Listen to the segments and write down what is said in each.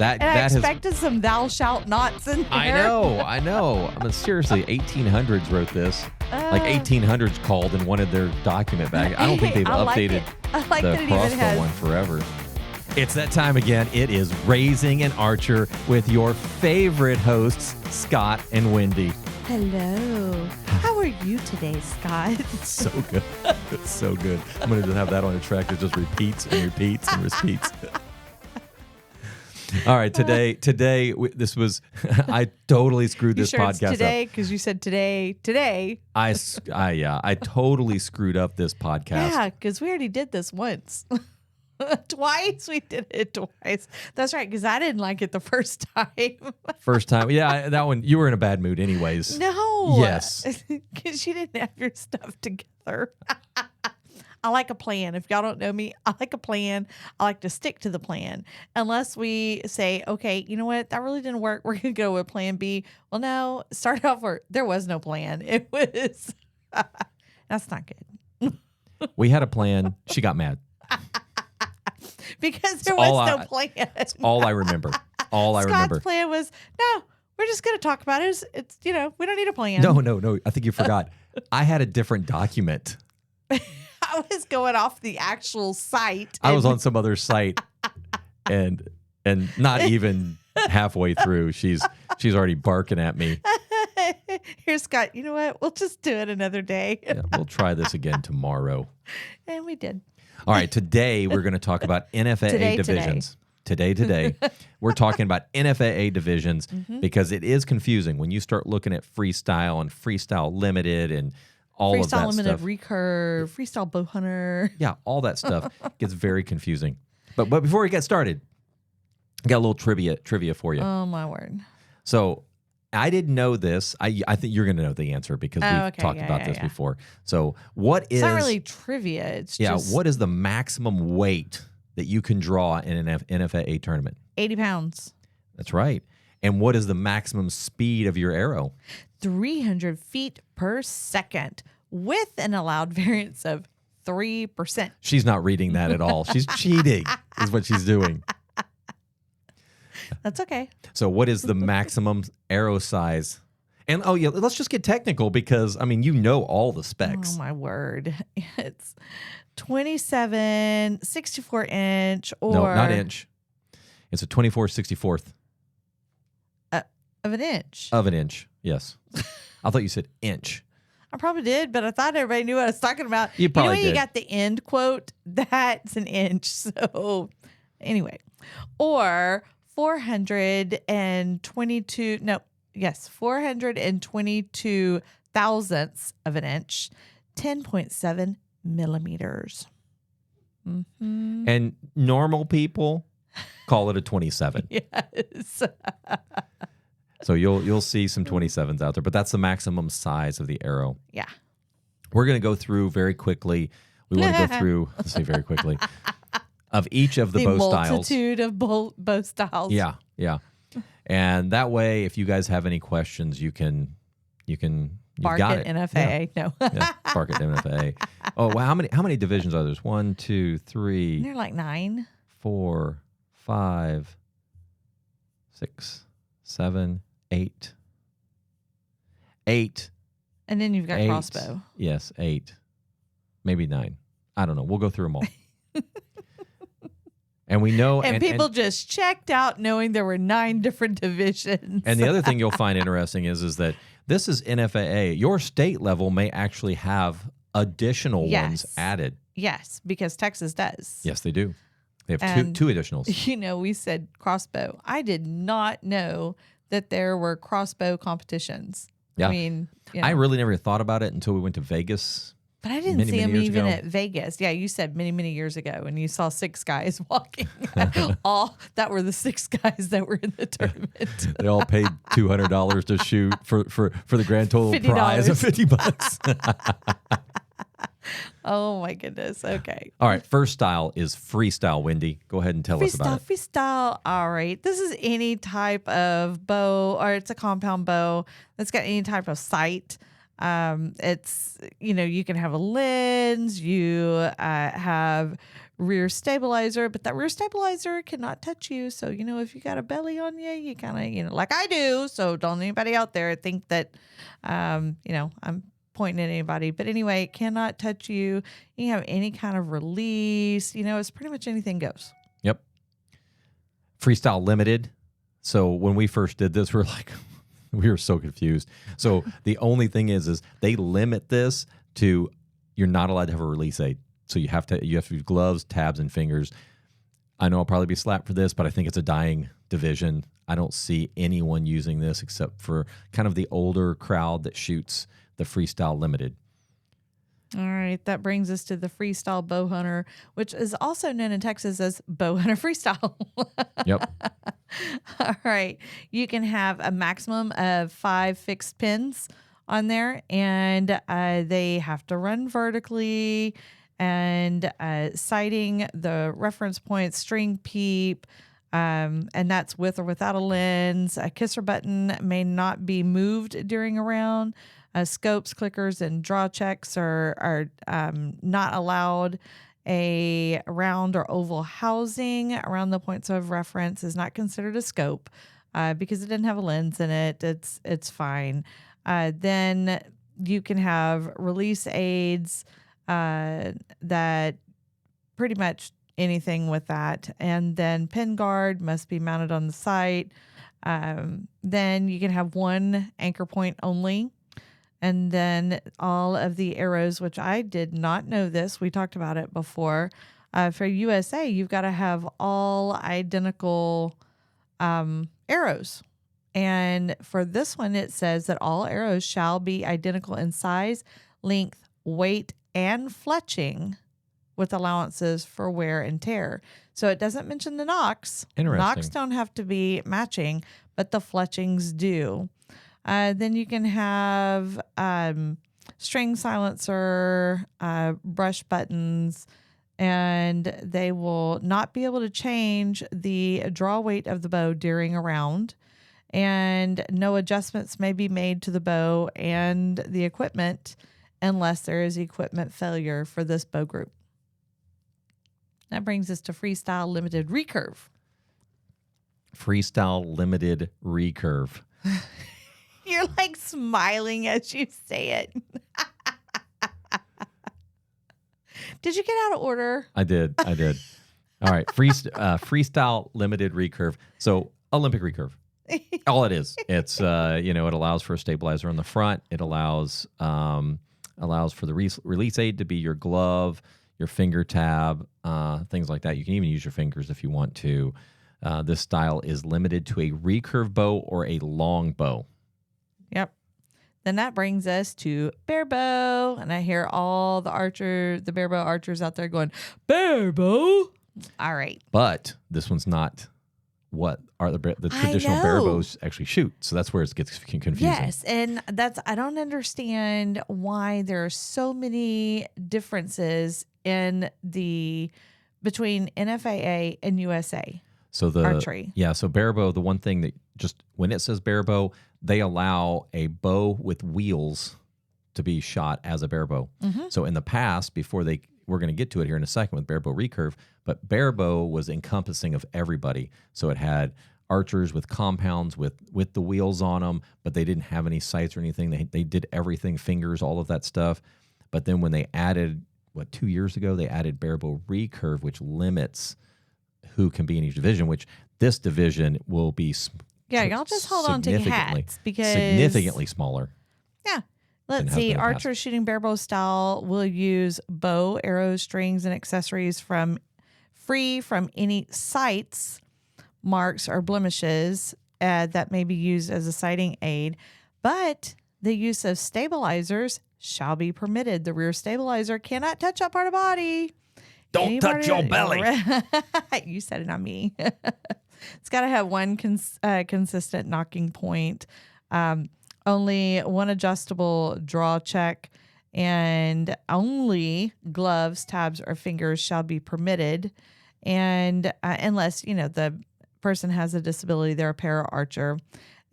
And I has. expected some thou shalt nots in there. I know. I mean, seriously, 1800s wrote this. Like 1800s called and wanted their document back. I don't think they've updated the crossbow one forever. It's that time again. It is Raising an Archer with your favorite hosts, Scott and Wendi. Hello. How are you today, Scott? It's so good. It's so good. I'm going to have that on a track that just repeats and repeats and repeats. All right, today, this was, I totally screwed this podcast up. Today, because you said today. I totally screwed up this podcast. Yeah, because we already did this once. Twice. We did it twice. That's right, because I didn't like it the first time. First time. Yeah, that one, you were in a bad mood anyways. No. Yes. Because you didn't have your stuff together. I like a plan. If y'all don't know me, I like a plan. I like to stick to the plan. Unless we say, okay, you know what? That really didn't work. We're going to go with plan B. Well, no, start off where there was no plan. It was, that's not good. We had a plan. She got mad. Because there was no plan. That's all I remember. Scott's plan was, no, we're just going to talk about it. It's, we don't need a plan. No. I think you forgot. I had a different document. I was going off the actual site. I was on some other site and not even halfway through. She's already barking at me. Here, Scott, you know what? We'll just do it another day. Yeah, we'll try this again tomorrow. And we did. All right, today we're going to talk about NFAA divisions. Today. We're talking about NFAA divisions because it is confusing when you start looking at freestyle and freestyle limited and all of that stuff. Freestyle limited recurve, freestyle bow hunter. Yeah, all that stuff gets very confusing. But before we get started, I got a little trivia for you. Oh, my word. So I didn't know this. I think you're going to know the answer because we've talked about this before. So it's not really trivia. It's just... what is the maximum weight that you can draw in an NFAA tournament? 80 pounds. That's right. And what is the maximum speed of your arrow? 300 feet per second with an allowed variance of 3%. She's not reading that at all. She's cheating is what she's doing. That's okay. So what is the maximum arrow size? And let's just get technical because, I mean, you know all the specs. Oh, my word. It's 27 64-inch or... No, not inch. It's a 24/64th. Of an inch. Of an inch, yes. I thought you said inch. I probably did, but I thought everybody knew what I was talking about. You probably did. You got the end quote? That's an inch. So anyway. Or 422 thousandths of an inch, 10.7 millimeters. Mm-hmm. And normal people call it a 27. Yes. So you'll see some 27s out there, but that's the maximum size of the arrow. Yeah. We're going to go through very quickly. We want to go through, let's say very quickly, of each of the bow styles. Multitude of bow styles. Yeah. And that way, if you guys have any questions, you can bark at NFAA. Yeah. No. Yeah, bark at NFAA. Oh, wow. How many divisions are there? 1, 2, 3. They're like 9. 4, 5, 6, 7, 8. 8. And then you've got 8. crossbow. Yes, 8. Maybe 9. I don't know. We'll go through them all. And we know... And people just checked out knowing there were 9 different divisions. And the other thing you'll find interesting is that this is NFAA. Your state level may actually have additional ones added. Yes, because Texas does. Yes, they do. They have two additionals. We said crossbow. I did not know that there were crossbow competitions. Yeah. I mean, I really never thought about it until we went to Vegas. But I didn't see them even at Vegas. Yeah, you said many, many years ago, and you saw 6 guys walking. All that were the 6 guys that were in the tournament. They all paid $200 to shoot for the grand total $50. prize of $50. Oh my goodness. Okay. All right. First style is freestyle. Wendi, go ahead and tell us about it. Freestyle. All right. This is any type of bow, or it's a compound bow that's got any type of sight. It's, you can have a lens, you have rear stabilizer, but that rear stabilizer cannot touch you. So, if you got a belly on you, you kind of, like I do. So don't anybody out there think that, I'm pointing at anybody. But anyway, it cannot touch you. You can have any kind of release. It's pretty much anything goes. Yep. Freestyle limited. So when we first did this, we were so confused. So the only thing is they limit this to you're not allowed to have a release aid. So you have to use gloves, tabs, and fingers. I know I'll probably be slapped for this, but I think it's a dying division. I don't see anyone using this except for kind of the older crowd that shoots the freestyle limited. All right, that brings us to the freestyle bow hunter, which is also known in Texas as bow hunter freestyle. Yep. All right, you can have a maximum of 5 fixed pins on there, and they have to run vertically, and sighting the reference point, string peep, and that's with or without a lens. A kisser button may not be moved during a round. Scopes, clickers, and draw checks are not allowed. A round or oval housing around the points of reference is not considered a scope because it didn't have a lens in it. It's fine. Then you can have release aids that pretty much anything with that. And then pin guard must be mounted on the sight. Then you can have one anchor point only. And then all of the arrows, which I did not know this, we talked about it before. For USA, you've got to have all identical arrows. And for this one, it says that all arrows shall be identical in size, length, weight, and fletching with allowances for wear and tear. So it doesn't mention the nocks. Interesting. Nocks don't have to be matching, but the fletchings do. Then you can have string silencer, brush buttons, and they will not be able to change the draw weight of the bow during a round. And no adjustments may be made to the bow and the equipment unless there is equipment failure for this bow group. That brings us to freestyle limited recurve. Freestyle limited recurve. You're like smiling as you say it. Did you get out of order? I did. All right. Freestyle limited recurve. So Olympic recurve. All it is. It's, it allows for a stabilizer on the front. It allows for the release aid to be your glove, your finger tab, things like that. You can even use your fingers if you want to. This style is limited to a recurve bow or a long bow. Yep. Then that brings us to bare bow. And I hear all the bare bow archers out there going, bare bow. All right. But this one's not what are the traditional bare bows actually shoot. So that's where it gets confusing. Yes. And I don't understand why there are so many differences between NFAA and USA. So archery. Yeah. So bare bow, the one thing that just when it says bare bow, they allow a bow with wheels to be shot as a bare bow. Mm-hmm. So in the past, we're going to get to it here in a second with bare bow recurve, but bare bow was encompassing of everybody. So it had archers with compounds with the wheels on them, but they didn't have any sights or anything. They did everything, fingers, all of that stuff. But then when they added, 2 years ago, they added bare bow recurve, which limits who can be in each division, which this division will be y'all just hold on to your hats because significantly smaller. Yeah. Let's see. Archers shooting bare bow style will use bow, arrows, strings, and accessories free from any sights, marks, or blemishes that may be used as a sighting aid. But the use of stabilizers shall be permitted. The rear stabilizer cannot touch that part of the body. Don't touch your belly. You said it, not me. It's got to have one consistent knocking point, only one adjustable draw check, and only gloves, tabs, or fingers shall be permitted. And unless, the person has a disability, they're a para archer.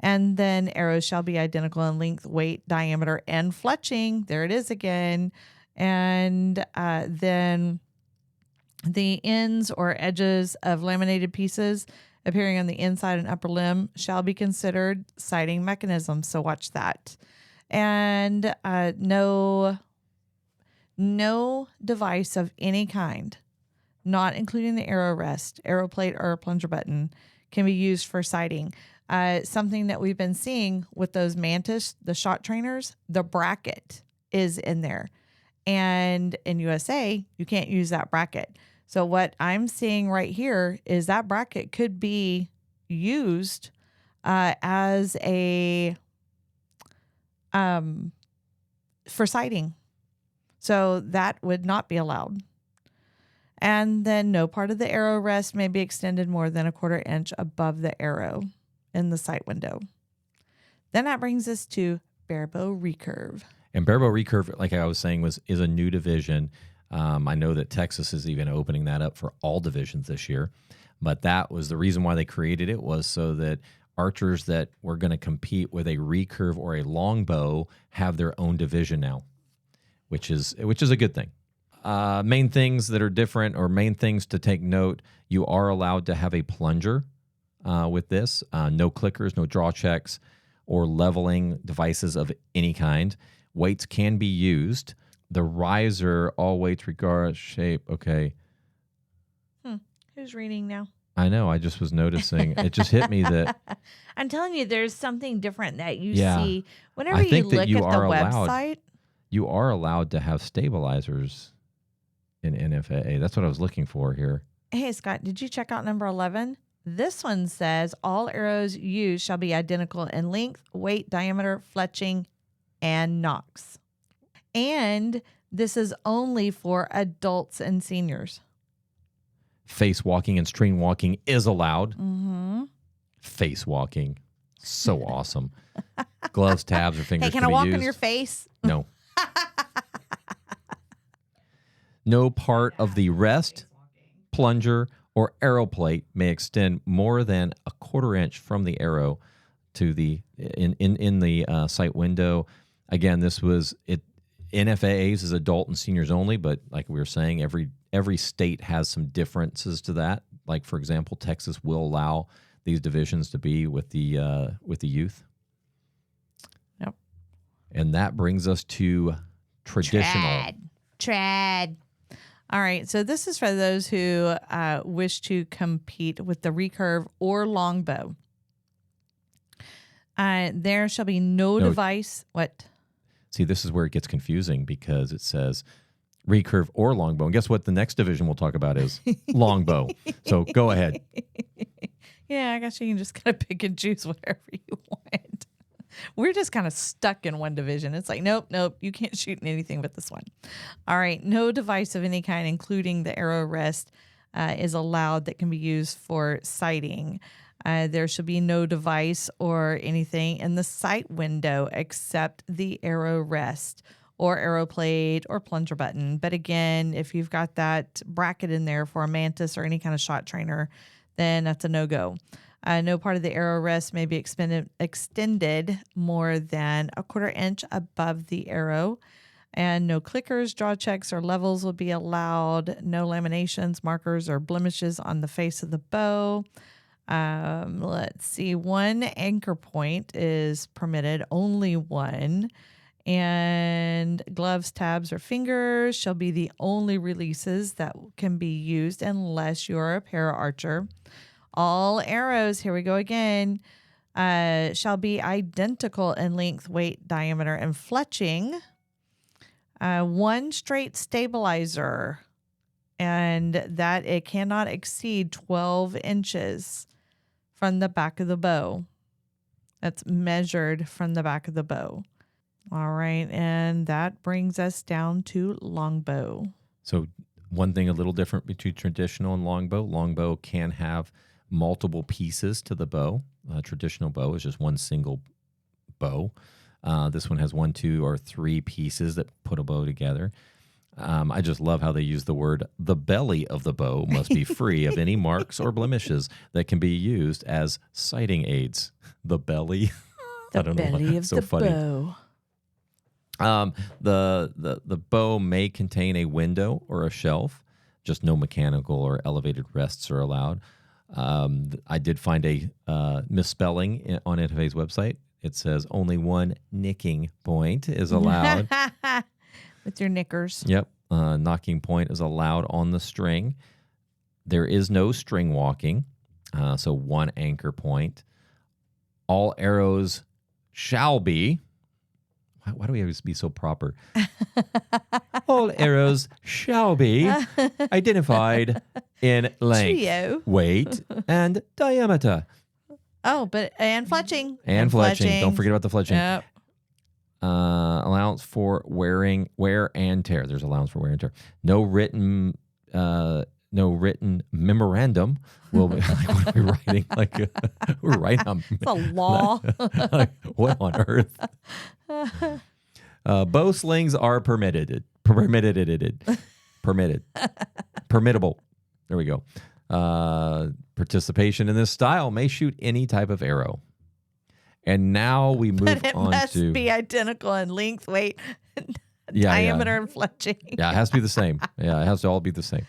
And then arrows shall be identical in length, weight, diameter, and fletching. There it is again. And then The ends or edges of laminated pieces appearing on the inside and upper limb shall be considered sighting mechanisms. So watch that. And no device of any kind, not including the arrow rest, arrow plate, or plunger button, can be used for sighting. Something that we've been seeing with those Mantis, the shot trainers, the bracket is in there. And in USA, you can't use that bracket. So what I'm seeing right here is that bracket could be used as a for sighting. So that would not be allowed. And then no part of the arrow rest may be extended more than 1/4 inch above the arrow in the sight window. Then that brings us to barebow recurve. And barebow recurve, like I was saying, is a new division. I know that Texas is even opening that up for all divisions this year. But that was the reason why they created it, was so that archers that were going to compete with a recurve or a longbow have their own division now, which is a good thing. Main things that are different, or main things to take note: you are allowed to have a plunger with this. No clickers, no draw checks, or leveling devices of any kind. Weights can be used. The riser, all weights regardless shape. Okay. Who's reading now? I know. I just was noticing. It just hit me that I'm telling you, there's something different that you see whenever I think you that look you at the are allowed, website. You are allowed to have stabilizers in NFAA. That's what I was looking for here. Hey, Scott, did you check out number 11? This one says all arrows used shall be identical in length, weight, diameter, fletching, and nocks. And this is only for adults and seniors. Face walking and string walking is allowed. Mm-hmm. Face walking. So awesome. Gloves, tabs, or fingers. Hey, can I walk on your face? No. No part of the rest, plunger, or arrow plate may extend more than 1/4 inch from the arrow to the in the sight window. Again, this was it. NFAA's is adult and seniors only, but like we were saying, every state has some differences to that. Like, for example, Texas will allow these divisions to be with the youth. Yep. And that brings us to traditional. Trad. All right. So this is for those who wish to compete with the recurve or longbow. There shall be no device. What? See, this is where it gets confusing, because it says recurve or longbow. And guess what? The next division we'll talk about is longbow. So go ahead. Yeah, I guess you can just kind of pick and choose whatever you want. We're just kind of stuck in one division. It's like, nope, you can't shoot in anything but this one. All right, no device of any kind, including the arrow rest, is allowed that can be used for sighting. There should be no device or anything in the sight window except the arrow rest or arrow plate or plunger button. But again, if you've got that bracket in there for a Mantis or any kind of shot trainer, then that's a no-go. No part of the arrow rest may be extended more than 1/4 inch above the arrow. And no clickers, draw checks, or levels will be allowed. No laminations, markers, or blemishes on the face of the bow. Let's see. One anchor point is permitted, only one. And gloves, tabs, or fingers shall be the only releases that can be used unless you're a para archer. All arrows, here we go again, shall be identical in length, weight, diameter, and fletching. One straight stabilizer, and that it cannot exceed 12 inches from the back of the bow. That's measured from the back of the bow. All right, and that brings us down to longbow. So one thing a little different between traditional and longbow. Longbow can have multiple pieces to the bow. Traditional bow is just one single bow. This one has 1, 2, or 3 pieces that put a bow together. I just love how they use the word, the belly of the bow must be free of any marks or blemishes that can be used as sighting aids. The belly. The belly of the bow. The bow may contain a window or a shelf just no mechanical or elevated rests are allowed. I did find a misspelling on NFAA's website. It says only one nicking point is allowed. With your knickers. Yep. Knocking point is allowed on the string. There is no string walking, so one anchor point. All arrows shall be. Why do we always be so proper? All arrows shall be identified in length, Trio. weight, and diameter. Oh, and fletching. And fletching. Don't forget about the fletching. Yep. Allowance for wear and tear. There's allowance for wear and tear. No written memorandum will be like, what are we writing? Like we're writing. It's a law. Like, what on earth? Bow slings are permitted. Permittable. There we go. Participation in this style may shoot any type of arrow. And now we move But it on must to be identical in length, weight, diameter, and fletching. Yeah, it has to be the same. Yeah, it has to all be the same.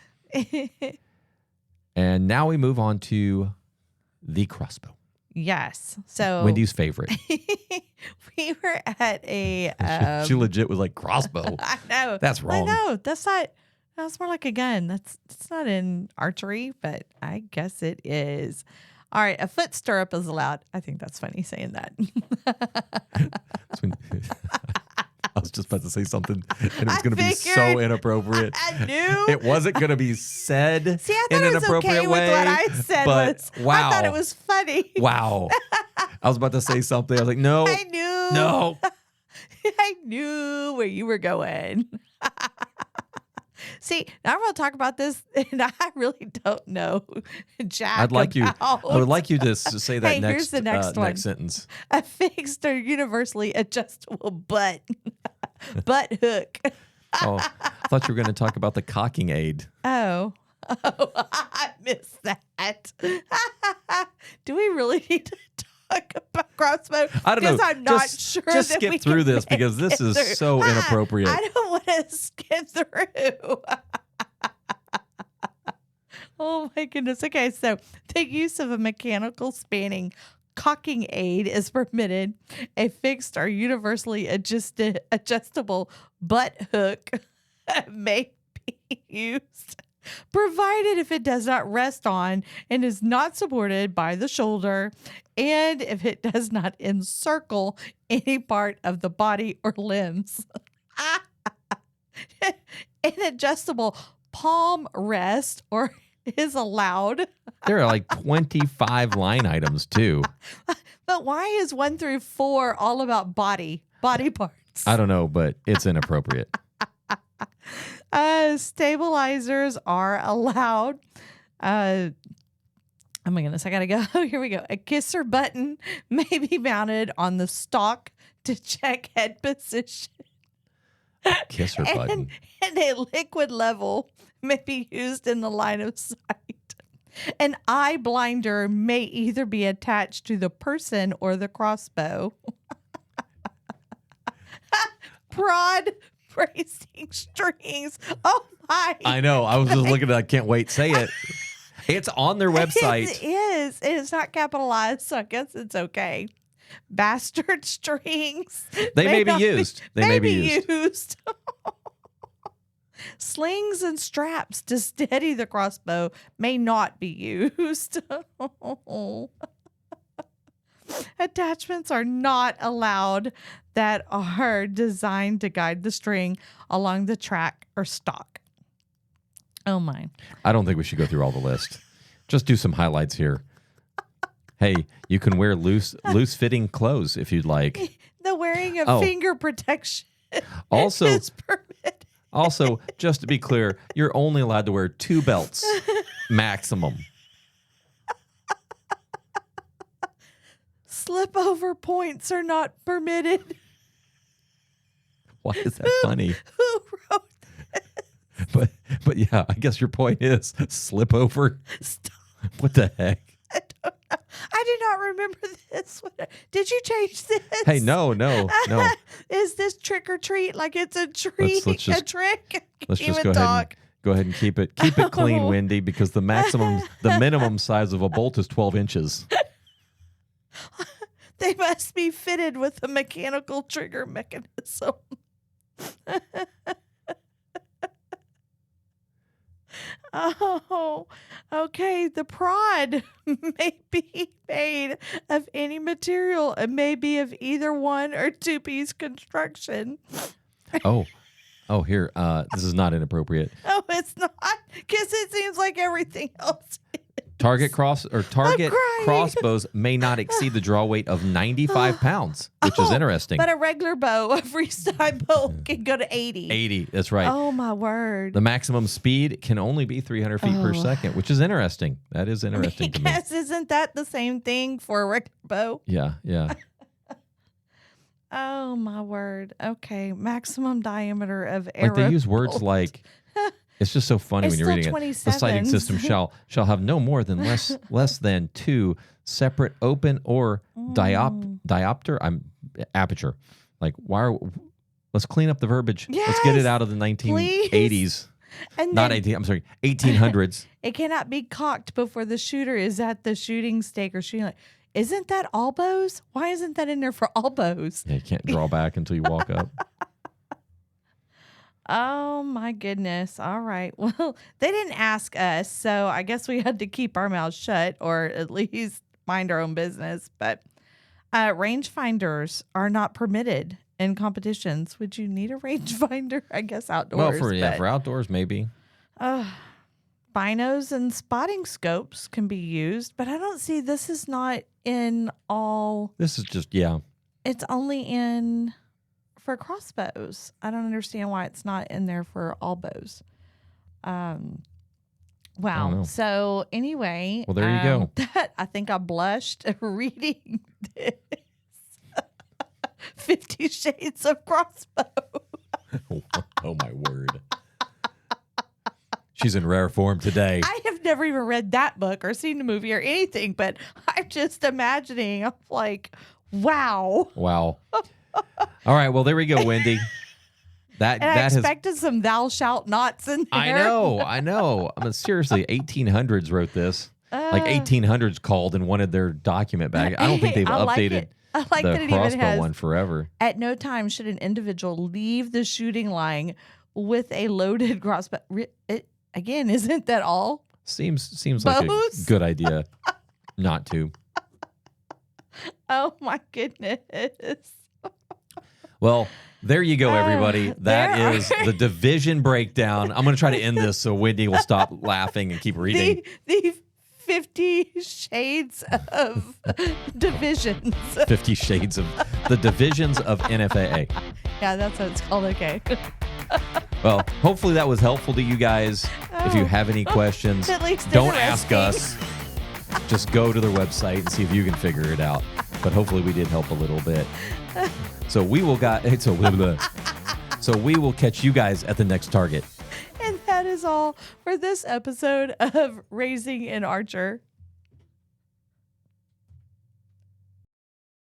And now we move on to the crossbow. Yes. So Wendy's favorite. we were at a. She legit was like, crossbow. I know. That's wrong. I know. That's not. That's more like a gun. That's not in archery, but I guess it is. All right, a foot stirrup is allowed. I think that's funny saying that. I was just about to say something, and it was going to be so inappropriate. I knew. It wasn't going to be said See, I in thought an it was appropriate okay way. with what I said. But wow. I thought it was funny. Wow. I was about to say something. I was like, no. I knew. No. I knew where you were going. See, now I'm going to talk about this, and I really don't know, Jack. I would like you to say that Hey, here's the next one. next sentence. A fixed or universally adjustable butt hook. Oh, I thought you were going to talk about the cocking aid. Oh, I missed that. Do we really need to talk about crossbow? I don't know. Because I'm not sure. Just that skip we through can this because this is through. so inappropriate. I don't want to skip through. Oh my goodness. Okay, so the use of a mechanical spanning cocking aid is permitted. A fixed or universally adjustable butt hook may be used, provided if it does not rest on and is not supported by the shoulder, and if it does not encircle any part of the body or limbs. An adjustable palm rest or is allowed. There are like 25 line items too. But why is 1 through 4 all about body parts? I don't know, but it's inappropriate. Stabilizers are allowed. Oh my goodness, I gotta go. Here we go. A kisser button may be mounted on the stock to check head position. Kisser button. And a liquid level may be used in the line of sight. An eye blinder may either be attached to the person or the crossbow. Broad bracing strings. Oh my. I know. I was just looking at it. I can't wait. Say it. It's on their website. It is. It is not capitalized, so I guess it's okay. Bastard strings. They may be used. They may be used. Slings and straps to steady the crossbow may not be used. Attachments are not allowed that are designed to guide the string along the track or stock. Oh my. I don't think we should go through all the list. Just do some highlights here. Hey, you can wear loose fitting clothes if you'd like. The wearing of finger protection also is permitted. Also, just to be clear, you're only allowed to wear 2 belts maximum. Slip over points are not permitted. Why is that funny? Who wrote this? But yeah, I guess your point is slip over. Stop. What the heck? I don't know. I do not remember this. Did you change this? Hey, no. Is this trick or treat? Like it's a treat, Let's just, a trick? Let's just go ahead and Go ahead and keep it clean, Wendi, because the minimum size of a bolt is 12 inches. They must be fitted with a mechanical trigger mechanism. Oh, okay. The prod may be made of any material and may be of either one or two-piece construction. Oh, here. This is not inappropriate. No, it's not, because it seems like everything else is. Target crossbows may not exceed the draw weight of 95 pounds, which is interesting. But a regular bow, a freestyle bow, can go to 80. 80, that's right. Oh, my word. The maximum speed can only be 300 feet per second, which is interesting. That is interesting to me. Yes, isn't that the same thing for a regular bow? Yeah. Oh, my word. Okay, maximum diameter of arrow. Like they use words bolt. like... It's just so funny when you're reading it. The sighting system shall have no more than less than 2 separate open or aperture. Like let's clean up the verbiage. Yes, let's get it out of the 1980s. Please. And Not 1800s. It cannot be cocked before the shooter is at the shooting stake or shooting. Isn't that all bows? Why isn't that in there for all bows? Yeah, you can't draw back until you walk up. Oh, my goodness. All right. Well, they didn't ask us, so I guess we had to keep our mouths shut or at least mind our own business. But rangefinders are not permitted in competitions. Would you need a rangefinder? I guess outdoors. Well, for outdoors, maybe. Binos and spotting scopes can be used, but I don't see this is not in all. This is just, It's only in... for crossbows. I don't understand why it's not in there for all bows. Wow. So anyway, well, there you go. I think I blushed reading this. 50 Shades of Crossbow. Oh my word. She's in rare form today. I have never even read that book or seen the movie or anything, but I'm just imagining. I'm like, wow. Wow. All right, well, there we go, Wendi. I expected some thou shalt nots in there. I know. I mean, seriously, 1800s wrote this. Like 1800s called and wanted their document back. I don't think they've updated the crossbow one forever. At no time should an individual leave the shooting line with a loaded crossbow. Again, isn't that all? Seems like a good idea not to. Oh, my goodness. Well, there you go, everybody. That is the division breakdown. I'm going to try to end this so Wendi will stop laughing and keep reading. The 50 Shades of Divisions. 50 Shades of the Divisions of NFAA. Yeah, that's what it's called. Okay. Well, hopefully that was helpful to you guys. If you have any questions, don't ask us. Just go to their website and see if you can figure it out. But hopefully we did help a little bit. So we will catch you guys at the next target. And that is all for this episode of Raising an Archer.